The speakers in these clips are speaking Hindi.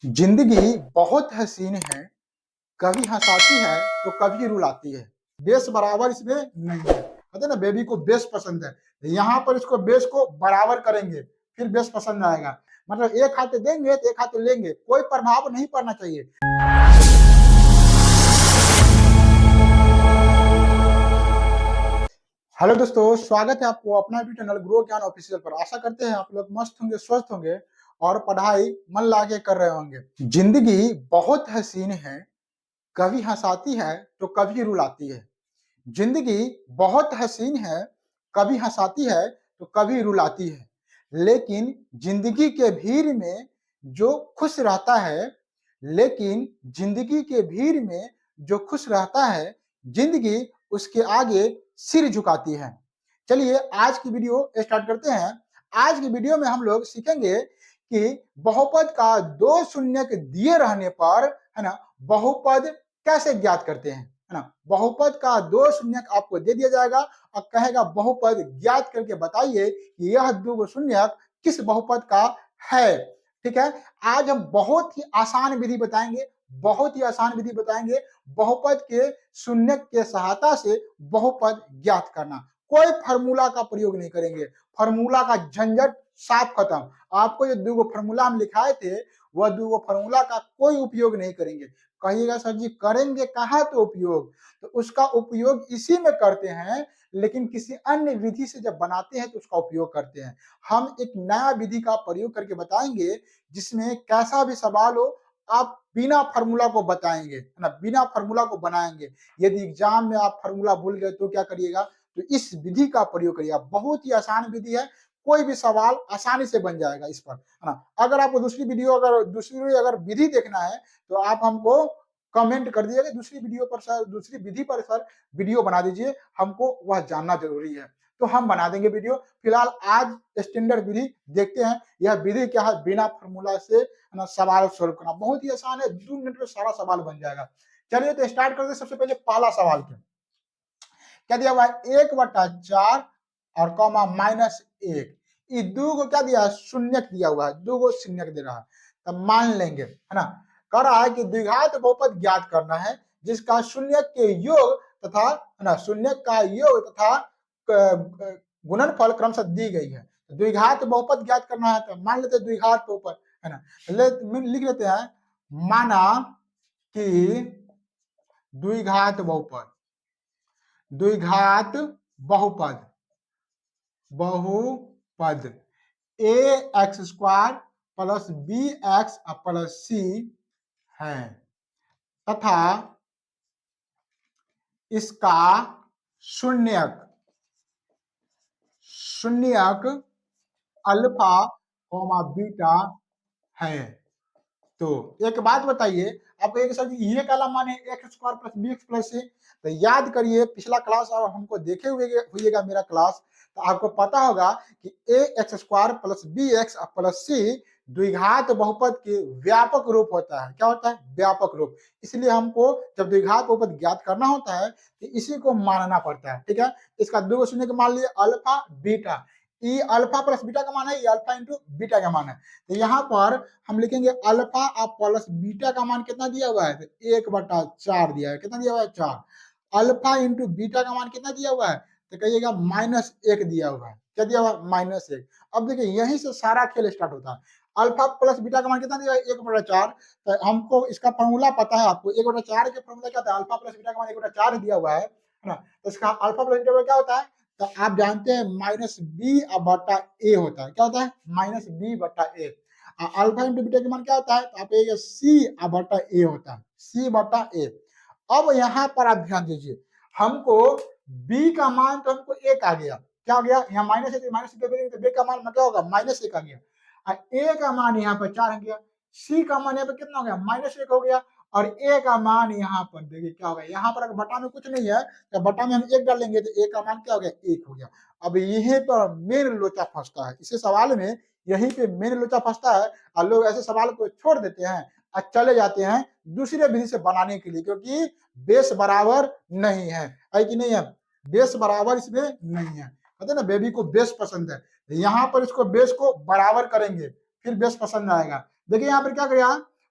जिंदगी बहुत हसीन है, कभी हंसाती है तो कभी रुलाती है। बेस बराबर इसमें नहीं है। कहते हैं ना, बेबी को बेस पसंद है, यहाँ पर इसको बेस को बराबर करेंगे फिर बेस पसंद आएगा। मतलब एक हाथ देंगे तो एक हाथ लेंगे, कोई प्रभाव नहीं पड़ना चाहिए। हेलो दोस्तों, स्वागत है आपको अपना यूट्यूब चैनल ग्रो ज्ञान ऑफिशियल पर। आशा करते हैं आप लोग मस्त होंगे, स्वस्थ होंगे और पढ़ाई मन लाके कर रहे होंगे। जिंदगी बहुत हसीन है, कभी हंसाती है तो कभी रुलाती है। जिंदगी बहुत हसीन है, कभी हंसाती है तो कभी रुलाती है। लेकिन जिंदगी के भीड़ में जो खुश रहता है लेकिन जिंदगी के भीड़ में जो खुश रहता है, जिंदगी उसके आगे सिर झुकाती है। चलिए आज की वीडियो स्टार्ट करते हैं। आज की वीडियो में हम लोग सीखेंगे कि बहुपद का दो शून्यक दिए रहने पर, है ना, बहुपद कैसे ज्ञात करते हैं, है ना। बहुपद का दो शून्यक आपको दे दिया जाएगा और कहेगा बहुपद ज्ञात करके बताइए कि यह दो शून्यक किस बहुपद का है। ठीक है, आज हम बहुत ही आसान विधि बताएंगे, बहुत ही आसान विधि बताएंगे बहुपद के शून्यक के सहायता से बहुपद ज्ञात करना। कोई फार्मूला का प्रयोग नहीं करेंगे, फार्मूला का झंझट साफ खत्म। आपको जो दो फार्मूला हम लिखाए थे वह दो फार्मूला का कोई उपयोग नहीं करेंगे। कहिएगा सर जी करेंगे कहाँ तो उपयोग, तो उसका उपयोग इसी में करते हैं, लेकिन किसी अन्य विधि से जब बनाते हैं तो उसका उपयोग करते हैं। हम एक नया विधि का प्रयोग करके बताएंगे जिसमें कैसा भी सवाल हो आप बिना फार्मूला को बताएंगे, है ना, बिना फार्मूला को बनाएंगे। यदि एग्जाम में आप फार्मूला भूल गए तो क्या करिएगा, तो इस विधि का प्रयोग करिएगा। बहुत ही आसान विधि है, कोई भी सवाल आसानी से बन जाएगा इस पर, है ना। अगर आपको दूसरी अगर विधि देखना है तो आप हमको कमेंट कर दीजिएगा, दूसरी वीडियो पर सर, दूसरी विधि पर सर वीडियो बना दीजिए, हमको वह जानना जरूरी है तो हम बना देंगे वीडियो। फिलहाल आज स्टैंडर्ड विधि देखते हैं। यह विधि क्या है, बिना फार्मूला से ना सवाल सोल्व करना बहुत ही आसान है, 2 मिनट में सारा सवाल बन जाएगा। चलिए तो स्टार्ट करते हैं। सबसे पहले पहला सवाल क्या दिया हुआ है, 1/4 और कॉमा -1। ये दो को क्या दिया है, शून्यक दिया हुआ है, दो को शून्यक दे रहा है। तब मान लेंगे, है ना, कह रहा है कि द्विघात बहुपद ज्ञात करना है जिसका शून्यक के योग तथा, है ना, शून्यक का योग तथा गुणनफल क्रमशः दी गई है। द्विघात बहुपद ज्ञात करना है तो मान लेते हैं द्विघात बहुपद, है ना, लिख लेते हैं, माना कि द्विघात बहुपद, द्विघात बहुपद बहुपद ax² plus bx plus c है तथा इसका शून्यक अल्फा कॉमा बीटा है। तो एक बात बताइए, आपको एक सर ये काला मान है x² plus bx plus c। तो याद करिए पिछला क्लास और हमको देखे हुएगा मेरा क्लास, तो आपको पता होगा कि ax² plus bx plus c द्विघात बहुपद के व्यापक रूप होता है। क्या होता है, व्यापक रूप। इसलिए हमको जब द्विघात बहुपद ज्ञात करना होता है तो इसी को मानना पड़ता है। ठीक है, इसका दो शून्य का मान लिए अल्फा बीटा, ये अल्फा प्लस बीटा का मान है, ये अल्फा इंटू बीटा का मान है। तो यहाँ पर हम लिखेंगे अल्फा और प्लस बीटा का मान कितना दिया हुआ है, तो 1/4 दिया है। कितना दिया हुआ है, 4। अल्फा इंटू बीटा का मान कितना दिया हुआ है, तो कहिएगा -1 दिया हुआ है। क्या दिया हुआ है, -1। अब देखिए यहीं से सारा खेल स्टार्ट होता है। अल्फा प्लस बीटा का मान कितना दिया है, 1/4। तो हमको इसका फॉर्मूला पता है, आपको 1/4 के फॉर्मूला क्या था, अल्फा प्लस बीटा का मान 1/4 दिया हुआ है ना। तो इसका अल्फा प्लस बीटा क्या होता है, तो आप जानते हैं -b/a होता है। क्या होता है, -b/a। अल्फा इंटू बीटा का मान क्या होता है, तो आप c/a होता है, c/a। अब यहाँ पर आप ध्यान दीजिए, हमको b का मान तो हमको 1 आ गया। क्या आ गया, यहाँ -1 तो b का मान क्या होगा, -1 आ गया। a का मान यहाँ पर 4 आ गया, c का मान यहाँ पर कितना हो गया, -1 हो गया, और a का मान यहाँ पर देखिए क्या होगा, यहाँ पर अगर बटा में कुछ नहीं है तो बटा में हम 1 डालेंगे तो a का मान क्या हो गया, 1 हो गया। अब यहीं पर मेन लोचा फंसता है, इसे सवाल में यहीं पे मेन लोचा फंसता है और लोग ऐसे सवाल को छोड़ देते हैं और चले जाते हैं दूसरे विधि से बनाने के लिए, क्योंकि बेस बराबर नहीं है कि नहीं है, बेस बराबर इसमें नहीं है। कहते ना बेबी को बेस पसंद है, यहाँ पर इसको बेस को बराबर करेंगे फिर बेस पसंद आएगा। देखिए यहाँ पर क्या किया,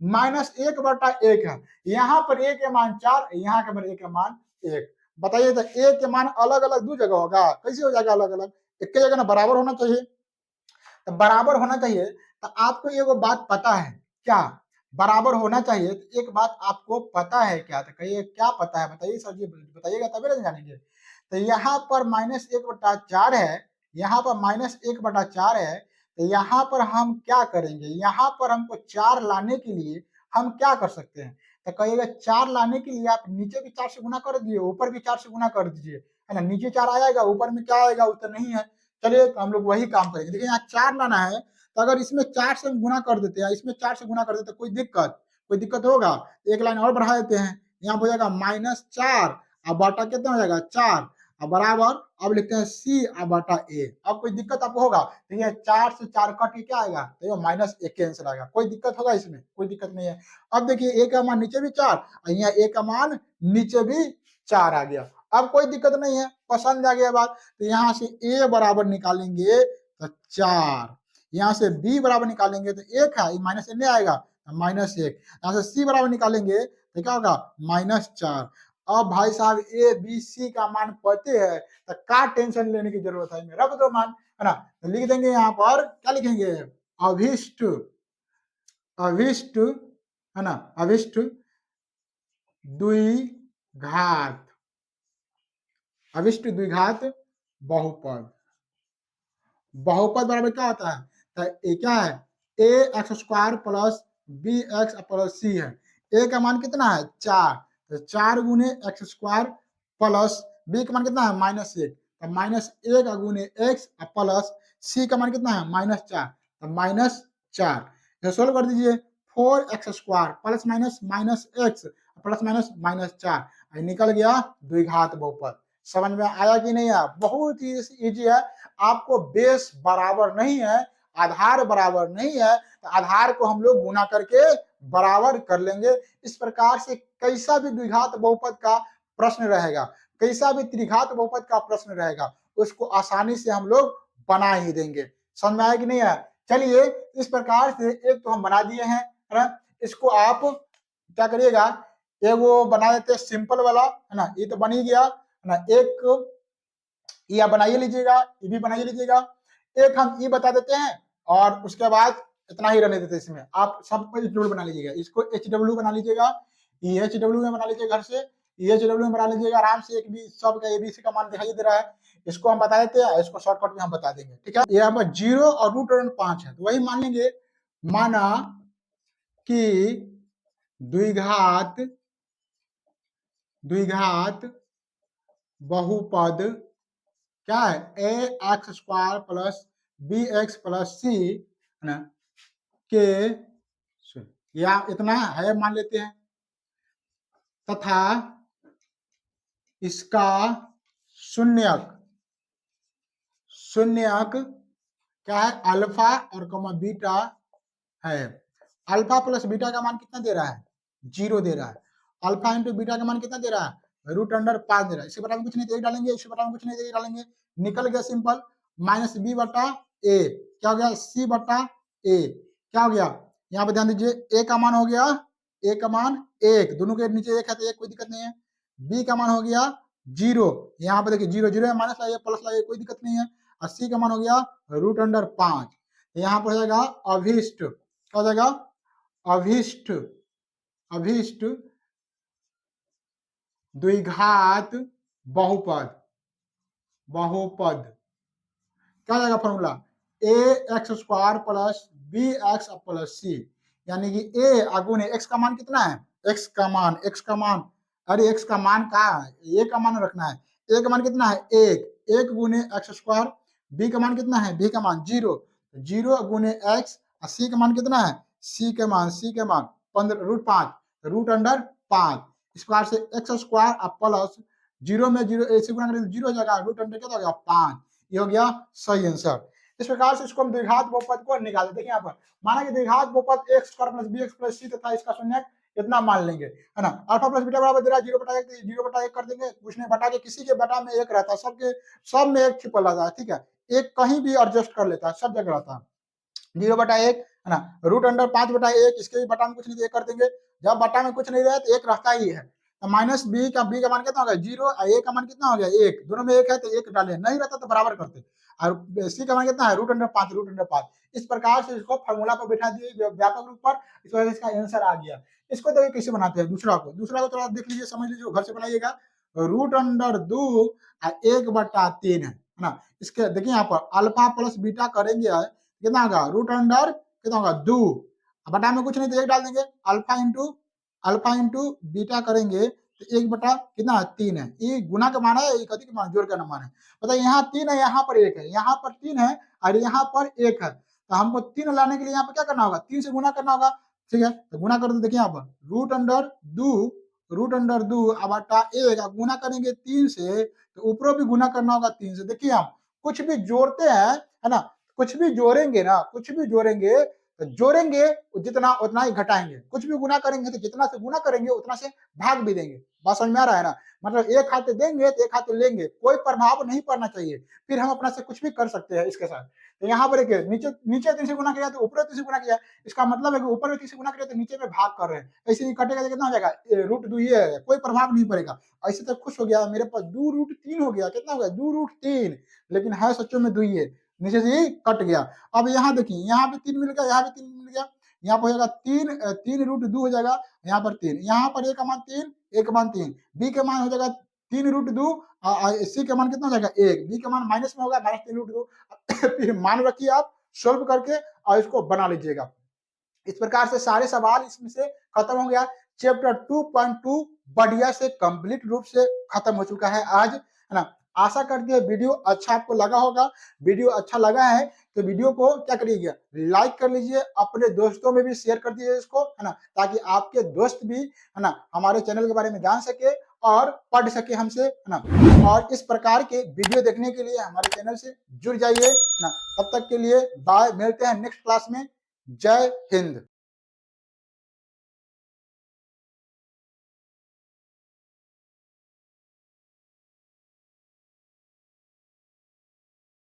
-1/1 है। यहाँ पर a के मान 4, यहाँ पर a के मान 1। बताइए तो a के मान अलग अलग दो जगह होगा, कैसे हो जाएगा अलग अलग? एक जगह ना बराबर होना चाहिए, तो बराबर होना चाहिए। तो आपको ये वो बात पता है क्या? बराबर होना चाहिए। तो एक बात आपको पता है क्या? तो कहिए क्या पता है, बताइए सर जी, बताइएगा तभी ना जानेंगे। तो यहाँ पर -1/4 है, यहाँ पर -1/4 है। तो यहाँ पर हम क्या करेंगे? यहाँ पर हमको 4 लाने के लिए हम क्या कर सकते हैं? तो कहिएगा 4 लाने के लिए आप नीचे भी 4 से गुना कर दीजिए, ऊपर भी 4 से गुना कर दीजिए, है ना? नीचे 4 आएगा, ऊपर में क्या आएगा वो तो नहीं है। चलिए तो हम लोग वही काम करेंगे। देखिए यहाँ 4 लाना है, तो अगर इसमें 4 से हम गुना कर देते हैं, इसमें 4 से गुना कर देते हैं, कोई दिक्कत होगा? एक लाइन और बढ़ा देते हैं, यहाँ हो जाएगा -4 अब बाटा कितना हो जाएगा 4 अब बराबर, अब लिखते हैं c अब बाटा a। अब कोई दिक्कत आपको होगा? तो ये 4 से 4 कट के क्या आएगा? तो ये -1 के आंसर आएगा। कोई दिक्कत होगा इसमें? कोई दिक्कत नहीं है। अब देखिए a का मान नीचे भी 4 और यहाँ a का मान नीचे भी 4 आ गया। अब कोई दिक्कत नहीं है, पसंद आ गया बात। तो यहाँ से a बराबर निकालेंगे तो 4, यहाँ से b बराबर निकालेंगे तो 1 है, माइनस नहीं आएगा -1, यहाँ से c बराबर निकालेंगे तो क्या होगा -4। अब भाई साहब ए बी सी का मान पते है, तो क्या टेंशन लेने की जरूरत है? में रख दो मान, है ना? तो लिख देंगे यहाँ पर, क्या लिखेंगे? अभिष्ट, अभिष्ट, है ना? अभिष्ट द्विघात, अभिष्ट द्विघात बहुपद। बहुपद बराबर क्या होता है? तो ये क्या है? ax² plus bx plus c है। a का मान कितना है? 4, तो 4 गुने x² प्लस b का मान कितना है? -1, तो -1 गुने x प्लस c का मान कितना है? -4, तो -4। ये सोल्व कर दीजिए, 4x² plus minus x plus -4 निकल गया द्विघात बहुपद। समझ में आया कि नहीं आया? बहुत ही इजी है। आपको बेस बराबर नहीं है, आधार बराबर नहीं है, तो आधार को हम लोग गुना करके बराबर कर लेंगे। इस प्रकार से कैसा भी द्विघात बहुपद का प्रश्न रहेगा, कैसा भी त्रिघात बहुपद का प्रश्न रहेगा, उसको आसानी से हम लोग बना ही देंगे। समझ में आया कि नहीं आया? चलिए इस प्रकार से एक तो हम बना दिए हैं, है ना? इसको आप क्या करिएगा, ये वो बना देते हैं सिंपल वाला, है ना? ये तो बन ही गया, है ना? एक ये आप बनाइए लीजिएगा, ये भी बनाइए लीजिएगा। एक हम ये बता देते हैं और उसके बाद इतना ही रहने देते हैं इसमें। आप सबको HW बना लीजिएगा, इसको HW बना लीजिएगा, ये HW में बना लीजिएगा घर से, ये HW में बना लीजिएगा आराम से। एक भी सबका ABC का मान दिखाई दे रहा है, इसको हम बता देते हैं, इसको शॉर्टकट में हम बता देंगे, ठीक है? ये यहाँ पर 0 और √5 है, तो वही मान लेंगे। माना कि द्विघात बहुपद क्या है? ax² plus bx plus c, है ना, के या इतना है मान लेते हैं, तथा इसका शून्यक क्या है? अल्फा और बीटा है। अल्फा प्लस बीटा का मान कितना दे रहा है? 0 दे रहा है। अल्फा इंटू बीटा का मान कितना दे रहा है? √5 दे रहा है। इसके बराबर कुछ नहीं तो डालेंगे, इसके बराबर कुछ नहीं तो डालेंगे, निकल गया सिंपल। -b/a क्या हो गया? c/a क्या हो गया? यहाँ पे ध्यान दीजिए, a का मान हो गया, a का मान 1, दोनों के नीचे 1 है तो 1, कोई दिक्कत नहीं है। b का मान हो गया 0, यहाँ पे देखिए 0 0 है, माइनस लाइए प्लस लाइए, कोई दिक्कत नहीं है। और c का मान हो गया √5। यहाँ पर हो जाएगा अभिष्ट, क्या हो जाएगा? अभिष्ट द्विघात बहुपद क्या हो जाएगा formula? ax² plus bx plus c, यानी कि a अगुने x का मान कितना है? x का मान, अरे x का मान कहाँ है? a का मान रखना है। a का मान कितना है? 1 गुने x², b का मान कितना है? b का मान 0 गुने x, और c का मान कितना है? c के मान 15√5 इस प्रकार से x² प्लस 0 में 0 ऐसे गुना करें तो 0 हो जाएगा, √5 क्या हो गया? 5। ये हो गया सही आंसर। इस प्रकार से इसको हम द्विघात बहुपद को निकाले। देखिए यहाँ पर माना कि द्विघात बहुपद x² plus bx plus c तथा इसका शून्यक इतना मान लेंगे, है ना? अल्फा प्लस बीटा बराबर दे रहा है 0/1, 0/1 कर देंगे, कुछ नहीं बटा के, किसी के बटा में 1 रहता है, सब में 1 छिपल रहता है, ठीक है? एक कहीं भी एडजस्ट कर लेता है, सब जगह रहता है। 0/1 है ना। रूट अंडर 5/1, इसके भी बटा में कुछ नहीं तो 1 कर देंगे। जब बटा में कुछ नहीं रहे तो 1 रहता ही है। तो माइनस बी का मान कितना हो गया 0, ए का मान कितना हो गया 1, दोनों में 1 है तो 1 डालें, नहीं रहता तो बराबर करते। और सी का मान कितना है रूट अंडर 5। इस प्रकार से इसको फॉर्मूला पर बैठा दिए व्यापक रूप पर, इस वजह से इसका आंसर आ गया। इसको देखिए कैसे बनाते हैं। दूसरा को थोड़ा देख लीजिए, समझ लीजिए, घर से बनाइएगा। रूट अंडर 2 1/3 है ना। इसके देखिए यहाँ पर अल्फा प्लस बीटा करेंगे कितना होगा रूट अंडर कितना होगा 2, बटा में कुछ नहीं तो 1 डाल देंगे। अल्फा इंटू बीटा करेंगे तो 1/3 है। ये गुना का मान है, ये कथी का मान, जोड़ का मान है। बताइए यहाँ 3 है, यहाँ पर 1 है, यहाँ पर 3 है और यहाँ पर 1 है। तो हमको 3 लाने के लिए यहाँ पर क्या करना होगा, 3 से गुना करना होगा। ठीक है, तो गुना कर दो। देखिए यहाँ पर रूट अंडर 2 बटा 1 गुना करेंगे 3 से, तो ऊपर भी गुना करना होगा 3 से। देखिए हम कुछ भी जोड़ते हैं, है ना, कुछ भी जोड़ेंगे ना, कुछ भी जोड़ेंगे तो जोड़ेंगे जितना उतना ही घटाएंगे, कुछ भी गुना करेंगे तो जितना से गुना करेंगे उतना से भाग भी देंगे। बात समझ में आ रहा है ना। मतलब एक हाथ देंगे तो एक हाथ लेंगे, कोई प्रभाव नहीं पड़ना चाहिए, फिर हम अपना से कुछ भी कर सकते हैं इसके साथ। तो यहाँ पर देखिए नीचे नीचे 3 से गुना किया तो ऊपर 3 से गुना किया, इसका मतलब है कि ऊपर में 3 से गुना किया तो नीचे में भाग कर रहे हैं। ऐसे ही कटेगा तो कितना हो जाएगा रूट 2, ये है, कोई प्रभाव नहीं पड़ेगा। ऐसे तो खुश हो गया, मेरे पास 2√3 हो गया, कितना हो गया 2√3, लेकिन है सच्चों में 2 ही है, नीचे से ही कट गया। अब यहाँ देखिए, यहाँ भी 3 मिल गया, यहाँ भी 3 मिल गया, यहाँ पर हो जाएगा 3√2 हो जाएगा, यहाँ पर 3, यहाँ पर ए का मान 3, ए का मान 3, बी का मान हो जाएगा 3√2, सी का मान कितना हो जाएगा 1, बी का मान माइनस में होगा -3√2। फिर मान रखिए आप सोल्व करके और इसको बना लीजिएगा। इस प्रकार से सारे सवाल इसमें से खत्म हो गया। चैप्टर 2.2 बढ़िया से कंप्लीट रूप से खत्म हो चुका है आज, है ना। आशा करते हैं वीडियो अच्छा आपको लगा होगा। वीडियो अच्छा लगा है तो वीडियो को क्या करिएगा, लाइक कर लीजिए, अपने दोस्तों में भी शेयर कर दीजिए इसको, है ना, ताकि आपके दोस्त भी, है ना, हमारे चैनल के बारे में जान सके और पढ़ सके हमसे, है ना। और इस प्रकार के वीडियो देखने के लिए हमारे चैनल से जुड़ जाइए, है ना। तब तक के लिए बाय, मिलते हैं नेक्स्ट क्लास में। जय हिंद।